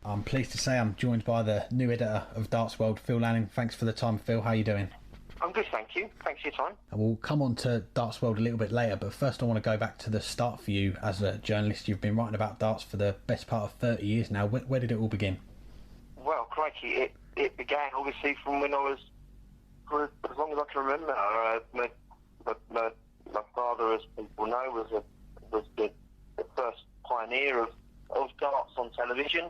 I'm pleased to say I'm joined by the new editor of Darts World, Phil Lanning. Thanks for the time, Phil. How are you doing? I'm good, thank you. Thanks for your time. We'll come on to Darts World a little bit later, but first I want to go back to the start for you as a journalist. You've been writing about darts for the best part of 30 years now. Where did it all begin? Well, crikey, it began obviously from when I was, for as long as I can remember. My father, as people know, was the first pioneer of darts on television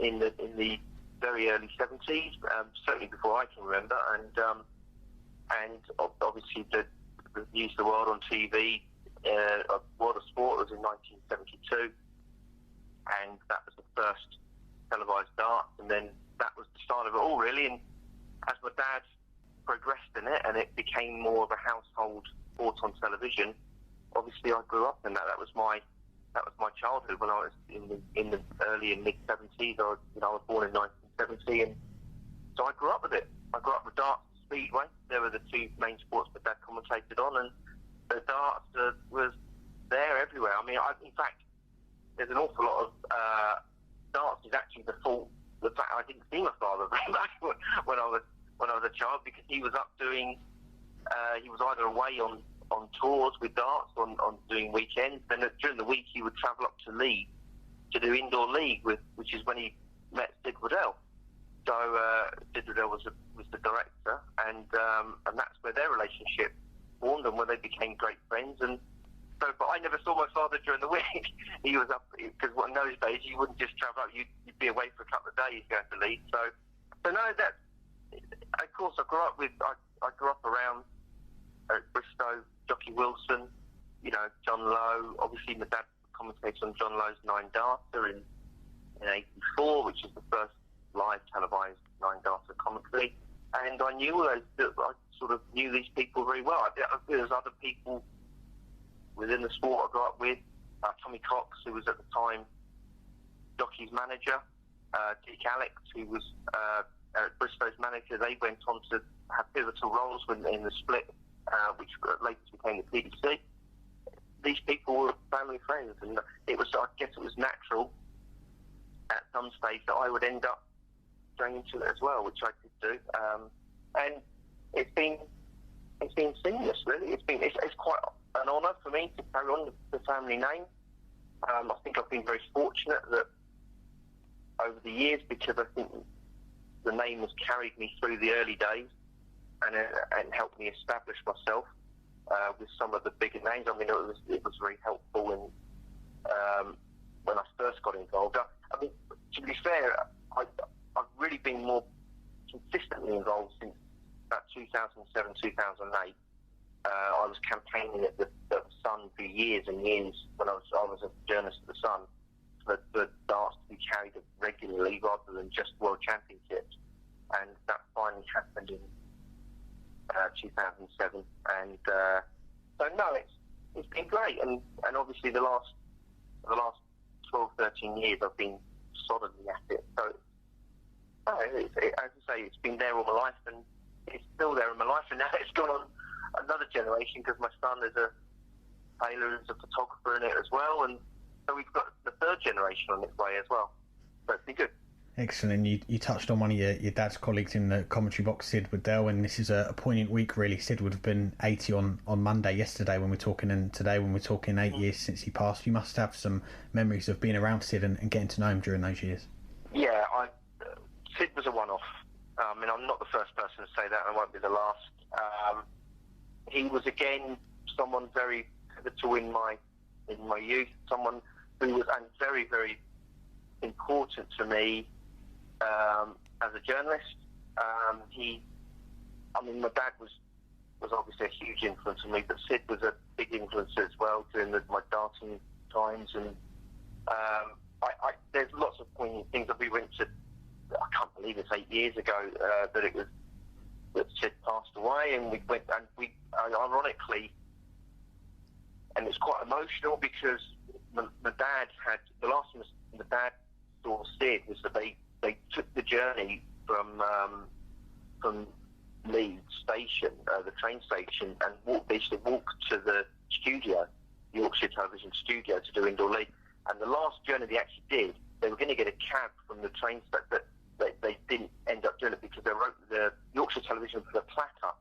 in the very early 70s, certainly before I can remember, and obviously the News the World on TV, World of Sport was in 1972, and that was the first televised darts, and then that was the start of it all, really. And as my dad progressed in it, and it became more of a household sport on television, obviously I grew up in that. That was my childhood when I was in the early and mid 70s. I was born in 1970, and so I grew up with it. I grew up with darts and speedway. They were the two main sports my dad commentated on, and the darts was there everywhere. I mean, in fact, there's an awful lot of darts is actually the fact I didn't see my father very much when I was a child, because he was up doing he was either away on tours with darts, on doing weekends. Then during the week he would travel up to League to do indoor league, which is when he met Sid Withell. So Sid Withell was the director, and that's where their relationship formed and where they became great friends. And so, but I never saw my father during the week. He was up, because in those days you wouldn't just travel up; you'd be away for a couple of days going to League. So no, that of course I grew up around Bristow, Jockey Wilson, John Lowe. Obviously, my dad commentated on John Lowe's Nine Darter in '84, which is the first live televised Nine Darter commentary. And I knew I sort of knew these people very well. There's other people within the sport I grew up with. Tommy Cox, who was at the time Jockey's manager, Dick Alex, who was Bristow's manager. They went on to have pivotal roles in the split, which later became the PDC. These people were family friends, and I guess it was natural at some stage that I would end up going into it as well, which I could do. And it's been seamless, really. It's quite an honour for me to carry on the family name. I think I've been very fortunate that over the years, because I think the name has carried me through the early days and helped me establish myself with some of the bigger names. I mean, it was very helpful when I first got involved. I mean, to be fair, I've really been more consistently involved since about 2007, 2008. I was campaigning at the Sun for years and years when I was a journalist at the Sun, for the darts to be carried regularly rather than just World Championships, and that finally happened in 2007. And so no, it's been great, and obviously the last 12, 13 years I've been solidly at it. So as I say, it's been there all my life, and it's still there in my life, and now it's gone on another generation, because my son is a tailor, who's a photographer in it as well, and so we've got the third generation on its way as well. So it's been good. Excellent. You touched on one of your dad's colleagues in the commentary box, Sid Withell, and this is a poignant week, really. Sid would have been 80 on Monday yesterday when we're talking, and today when we're talking 8 years since he passed. You must have some memories of being around Sid and getting to know him during those years. Yeah, Sid was a one-off. I mean, I'm not the first person to say that, and I won't be the last. He was, again, someone very pivotal in my youth, someone who was, and very, very important to me as a journalist. My dad was obviously a huge influence on me, but Sid was a big influence as well during my darting times. And there's lots of poignant things that we went to. I can't believe it's 8 years ago that Sid passed away, and we ironically, and it's quite emotional, because my dad had, the last time my dad saw Sid was that they took the journey from Leeds station, the train station, and they used to walk to the studio, Yorkshire Television studio, to do indoor league. And the last journey they actually did, they were going to get a cab the train set, that they didn't end up doing it because they wrote the Yorkshire Television put a plaque up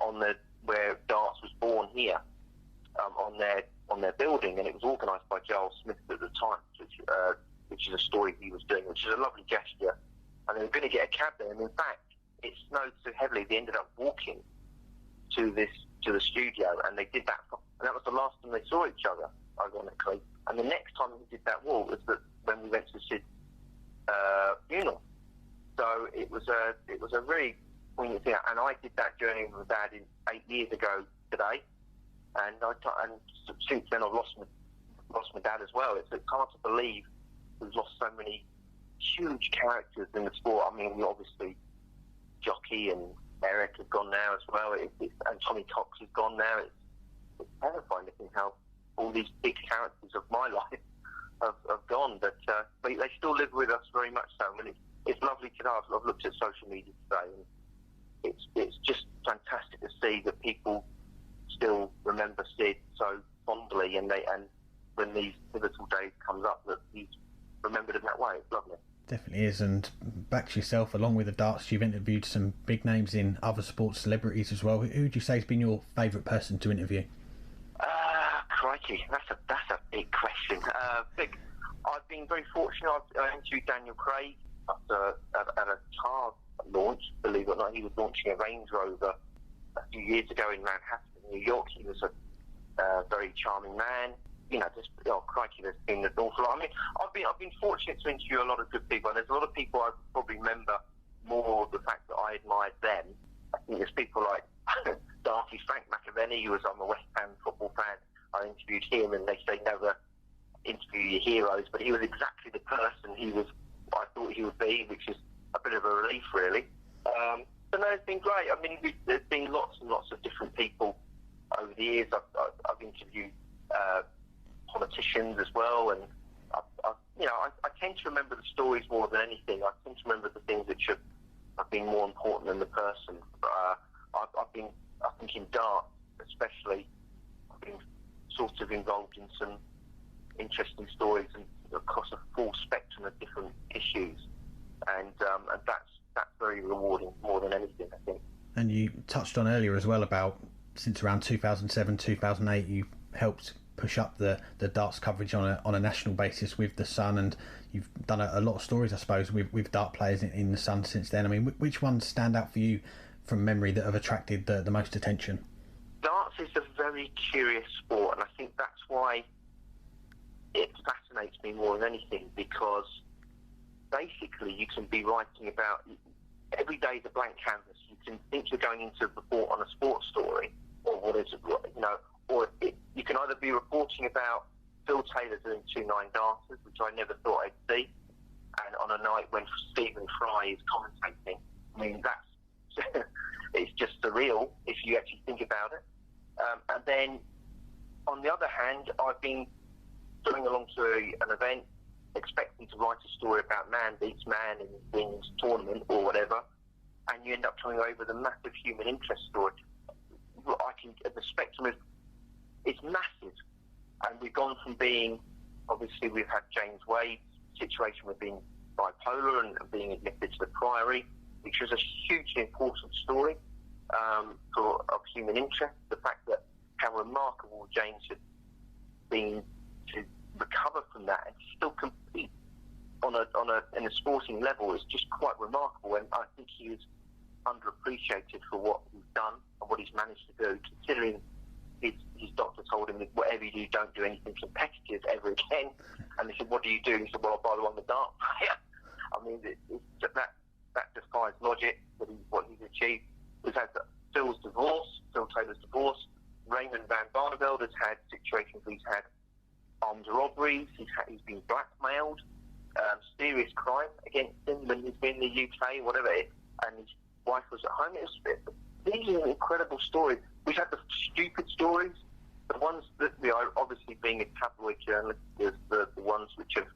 on where darts was born here on their building, and it was organised by Giles Smith at the time, which is a story he was doing, which is a lovely gesture. And they were going to get a cab there, and in fact, it snowed so heavily they ended up walking to the studio, and they did that, and that was the last time they saw each other, ironically. And the next time we did that walk was when we went to Sid's funeral. So it was a very poignant thing, and I did that journey with my dad 8 years ago today, and since then I've lost my dad as well. It's hard to believe we've lost so many huge characters in the sport. I mean, we obviously Jockey and Eric have gone now as well, and Tommy Cox has gone now. It's terrifying to think how all these big characters of my life have gone, but they still live with us very much so. I mean, it's lovely today. I've looked at social media today, and it's just fantastic to see that people still remember Sid so fondly, and when these pivotal days comes up, that he's remembered in that way. It's lovely. Definitely is. And back to yourself, along with the darts, you've interviewed some big names in other sports, celebrities as well. Who would you say has been your favourite person to interview? Crikey, that's a big question. I've been very fortunate. I interviewed Daniel Craig at a car launch. Believe it or not, he was launching a Range Rover a few years ago in Manhattan, New York. He was a very charming man. You know, crikey, there's been an awful lot. I mean, I've been fortunate to interview a lot of good people, and there's a lot of people I probably remember more the fact that I admired them. I think there's people like Darty Frank McAvenny, who was, I'm a West Ham football fan. I interviewed him, and they say never interview your heroes, but he was exactly the person I thought he would be, which is a bit of a relief, really. So no, it's been great. I mean, there's been lots and lots of different people over the years. I've interviewed politicians as well, and I tend to remember the stories more than anything. I tend to remember the things that have been more important than the person. I think in darts especially, I've been sort of involved in some interesting stories and across a full spectrum of different issues, and that's very rewarding more than anything, I think. And you touched on earlier as well about since around 2007, 2008, you helped push up the darts coverage on a national basis with the Sun, and you've done a lot of stories, I suppose, with dart players in the Sun since then. I mean, which ones stand out for you from memory that have attracted the most attention? Darts is a very curious sport, and I think that's why it fascinates me more than anything, because basically you can be writing about every day is a blank canvas. You can think you're going into a report on a sports story, or what is, you can either be reporting about Phil Taylor doing 2 9-darters, which I never thought I'd see, and on a night when Stephen Fry is commentating. I mean, that's it's just surreal if you actually think about it. And then, on the other hand, I've been going along to an event expecting to write a story about man beats man and wins tournament or whatever, and you end up coming over the massive human interest story. The spectrum it's massive, and we've gone from being, obviously we've had James Wade's situation with being bipolar and being admitted to the Priory, which was a hugely important story of human interest. The fact that how remarkable James had been to recover from that and still compete in a sporting level is just quite remarkable, and I think he is underappreciated for what he's done and what he's managed to do, considering his doctor told him that whatever you do, don't do anything competitive ever again. And they said, what do you do? He said, well, by the way, I'm a dart player. I mean, that defies logic, what he's achieved. We've had Phil Taylor's divorce. Raymond van Barneveld has had situations where he's had armed robberies, he's been blackmailed, serious crime against him when he's been in the UK, whatever it is, and his wife was at home. These are incredible stories. We've had the stupid stories, the ones that we are, obviously being a tabloid journalist, is the ones which have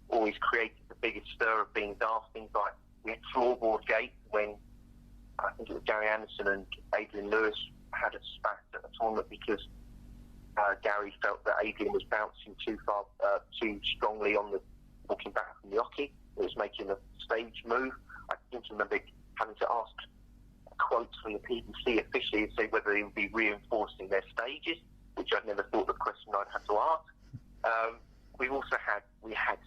always created the biggest stir of being daft. Things like we had Floorboard Gate, when I think it was Gary Anderson and Adrian Lewis had a spat at a tournament because Gary felt that Adrian was bouncing too strongly on the walking back from the hockey. was making a stage move. I seem to remember having to ask quotes from the PBC officially and say whether they would be reinforcing their stages, which I'd never thought the question I'd have to ask. We had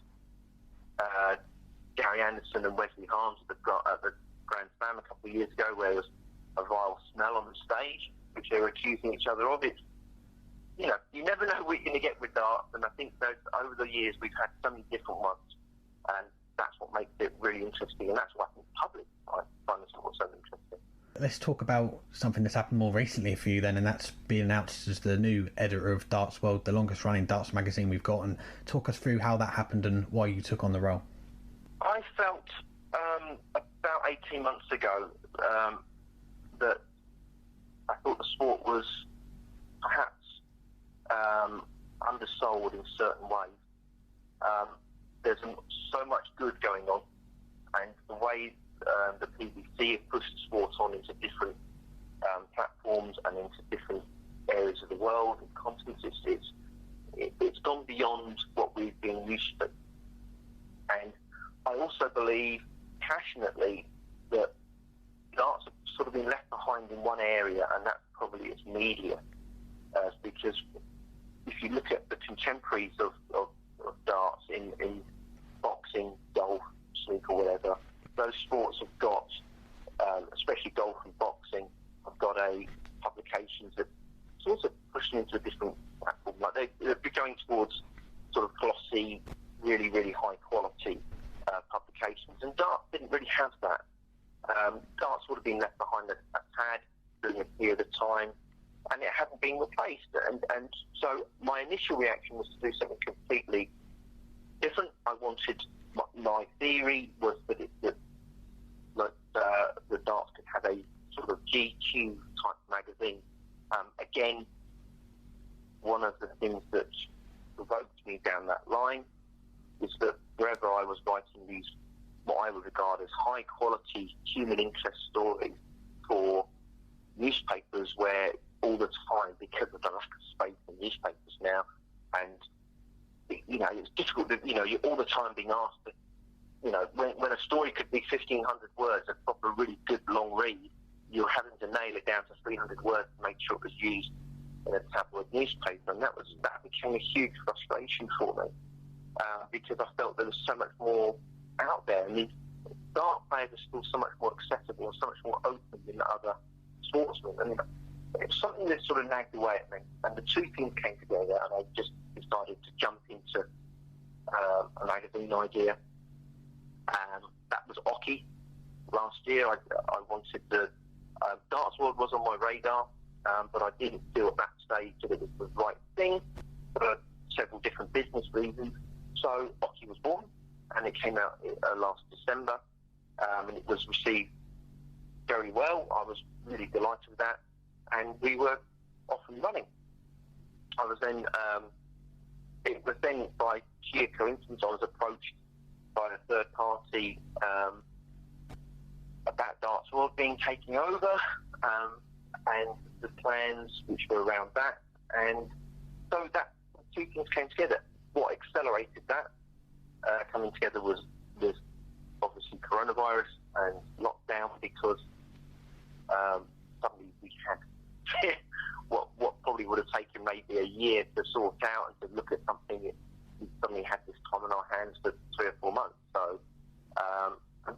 Gary Anderson and Wesley Harms at the Grand Slam a couple of years ago, where there was a vile smell on the stage, which they were accusing each other of. It's, you know, you never know what you're going to get with darts, and I think that over the years we've had so many different ones, and that's what makes it really interesting, and that's why I think the public find the sport so interesting. Let's talk about something that's happened more recently for you then, and that's being announced as the new editor of Darts World, the longest running darts magazine we've got, and talk us through how that happened and why you took on the role. I felt about 18 months ago that I thought the sport was perhaps undersold in certain ways. There's so much good going on, and the way the PBC have pushed sports on into different platforms and into different areas of the world and continents, it's gone beyond what we've been used to. And I also believe passionately that darts have sort of been left behind in one area, and that's probably its media. Because if you look at the contemporaries of darts in boxing, golf, snooker, whatever, those sports have got, especially golf and boxing, have got publications that sort of pushing into a different platform. Like they're going towards sort of glossy, really, really high quality publications, and darts didn't really have that. Darts would have been left behind a pad during a period of time, and it hadn't been replaced. And so my initial reaction was to do something completely different. I wanted, my theory was that the darts could have a sort of GQ type magazine. Again, one of the things that provoked me down that line is that wherever I was writing these, what I would regard as high quality human interest stories for newspapers, where all the time, because of the lack of space in newspapers now, and you know, it's difficult to, you know, you're all the time being asked to, you know, when a story could be 1,500 words, a proper really good long read, you're having to nail it down to 300 words to make sure it was used in a tabloid newspaper, and that became a huge frustration for me, because I felt there was so much more out there, and these dart players are still so much more accessible and so much more open than other sportsmen, and it was something that sort of nagged away at me, and the two things came together, and I just decided to jump into a magazine idea. That was Oki. Last year, I wanted the Darts World was on my radar, but I didn't feel at that stage that it was the right thing for several different business reasons. So Oki was born, and it came out last December, and it was received very well. I was really delighted with that, and we were off and running. I was then, it was then by sheer coincidence, I was approached by a third party about Darts World being taken over, and the plans which were around that, and so that two things came together. What accelerated that coming together was obviously coronavirus and lockdown, because suddenly we had what probably would have taken maybe a year to sort out and to look at something. We suddenly had this time on our hands for 3 or 4 months. So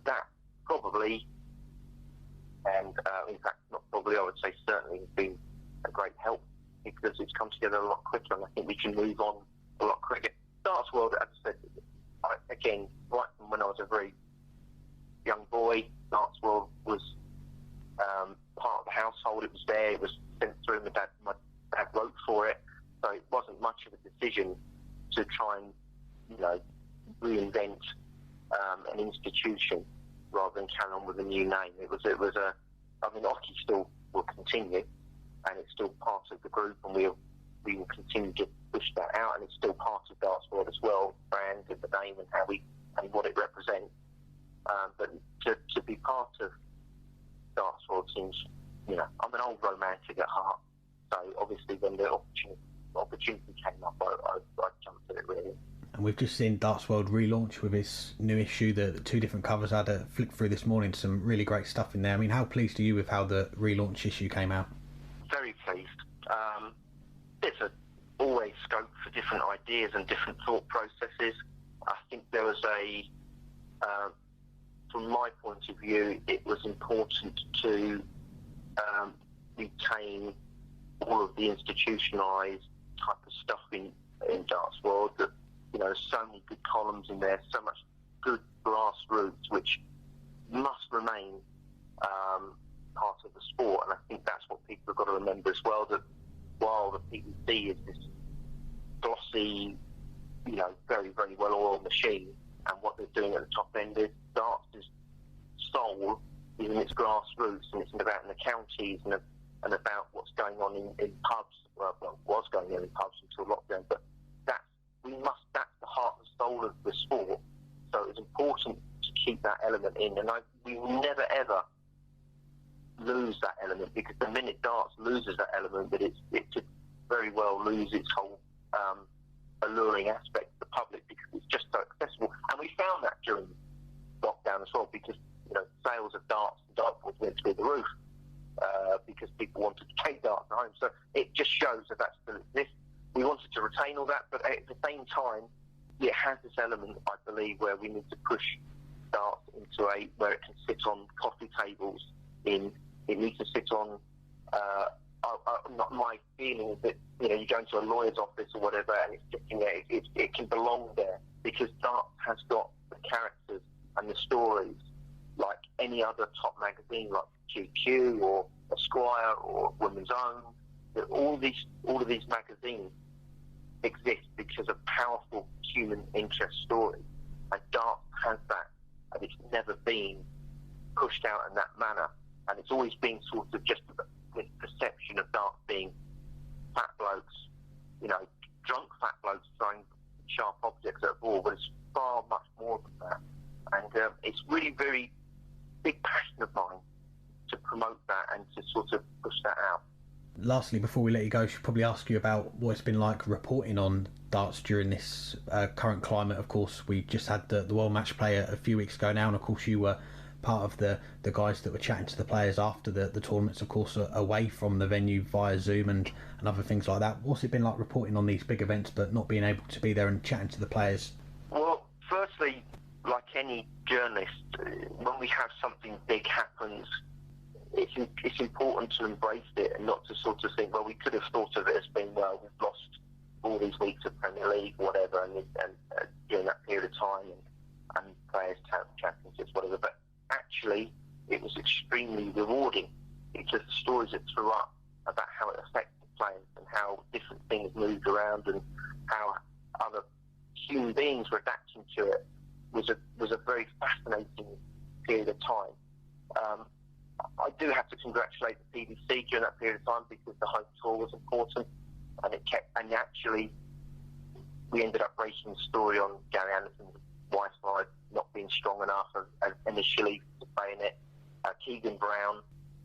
that probably, and in fact not probably, I would say certainly, has been a great help, because it's come together a lot quicker, and I think we can move on a lot quicker. Darts World, as I said, again, right from when I was a very young boy, Darts World was part of the household. It was there. It was sent through. My dad wrote for it, so it wasn't much of a decision to try and, you know, reinvent an institution rather than carry on with a new name. It was a. I mean, Oki still will continue, and it's still part of the group, and we will continue to push that out, and it's still part of Darts World as well, brand and the name and how and what it represents. But to be part of Darts World seems, you know, I'm an old romantic at heart, so obviously when the opportunity came up, I jumped at it really. And we've just seen Darts World relaunch with its new issue, the two different covers. I had a flick through this morning, some really great stuff in there. I mean, how pleased are you with how the relaunch issue came out? Very pleased. There's always scope for different ideas and different thought processes. I think there was from my point of view, it was important to retain all of the institutionalised type of stuff in Darts World. That, you know, there's so many good columns in there, so much good grassroots, which must remain part of the sport. And I think that's what people have got to remember as well, that while the PDC is this glossy, you know, very, very well-oiled machine, and what they're doing at the top end is Darts' soul is in its grassroots, and it's about in the counties and about what's going on in pubs. Well, was going on in pubs until lockdown, but that's the heart and soul of the sport. So it's important to keep that element in, and we will never ever lose that element, because the minute Darts loses that element, that it could very well lose its whole alluring aspect to the public, because it's just so accessible. And we found that during lockdown as well, because, you know, sales of darts and dartboards went through the roof because people wanted to take darts at home. So it just shows that still exists. We wanted to retain all that, but at the same time, it has this element, I believe, where we need to push darts into where it can sit on coffee tables. It needs to sit on. Not my feeling is that, you know, you go into a lawyer's office or whatever, and it's sitting there. It can belong there, because darts has got the characters and the stories like any other top magazine, like GQ or Esquire or Women's Own. That all of these magazines exist because of powerful human interest stories, and darts has that, and it's never been pushed out in that manner, and it's always been sort of just this perception of darts being fat blokes, you know, drunk fat blokes throwing sharp objects at a ball, but it's far much more than that. And it's really very big passion of mine to promote that and to sort of push that out. Lastly, before we let you go, I should probably ask you about what it's been like reporting on darts during this current climate. Of course, we just had the World Match Play a few weeks ago now, and of course you were part of the guys that were chatting to the players after the tournaments, of course, away from the venue via Zoom and other things like that. What's it been like reporting on these big events but not being able to be there and chatting to the players? Well, firstly, like any journalist, when we have something big happens, it's important to embrace it and not to sort of think, well, we could have thought of it as being, well, we've lost all these weeks of Premier League, whatever, and during that period of time, and players championships, whatever. But actually, it was extremely rewarding, because the stories it threw up about how it affected players and how different things moved around and how other human beings were adapting to it was a very fascinating period of time. I do have to congratulate the PDC during that period of time, because the home tour was important, and actually we ended up breaking the story on Gary Anderson's Wi-Fi not being strong enough initially to playing it. Keegan Brown,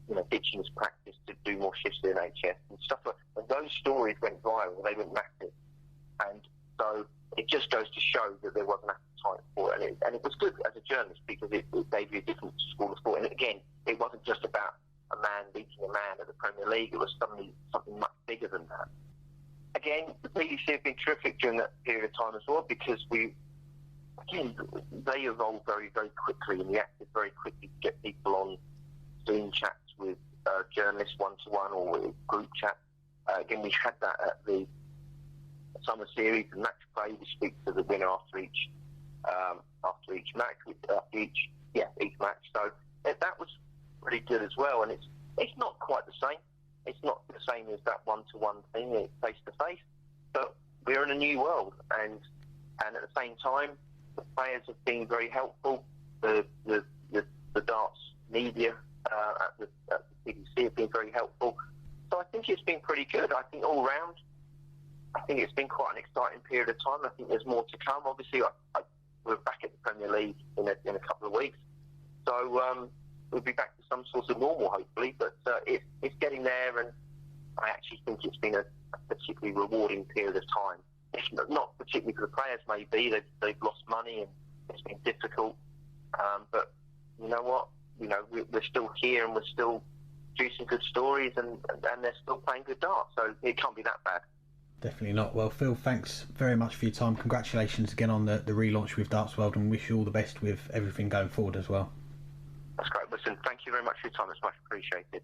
you know, ditching his practice to do more shifts in NHS and stuff like that. And those stories went viral, they went massive. And so it just goes to show that there was an appetite for it. And it was good as a journalist, because it gave you a different school of thought. And again, it wasn't just about a man beating a man at the Premier League, it was something much bigger than that. Again, the BBC have been terrific during that period of time as well, because they evolved very, very quickly and reacted very quickly to get people on Zoom chats with journalists one-to-one or with group chats. Again, we had that at the summer series and match play. We speak to the winner after each match. Each match. So that was pretty good as well. And it's not quite the same. It's not the same as that one-to-one thing, face-to-face. But we're in a new world, and at the same time, the players have been very helpful. The darts media at the PDC have been very helpful. So I think it's been pretty good. I think all round, I think it's been quite an exciting period of time. I think there's more to come. Obviously, we're back at the Premier League in a couple of weeks, so we'll be back to some sort of normal, hopefully. But it's getting there, and I actually think it's been a particularly rewarding period of time It's not particularly for the players, maybe. They've lost money and it's been difficult. But you know what? We're still here and we're still producing good stories and they're still playing good darts. So it can't be that bad. Definitely not. Well, Phil, thanks very much for your time. Congratulations again on the relaunch with Darts World, and wish you all the best with everything going forward as well. That's great. Listen, thank you very much for your time. It's much appreciated.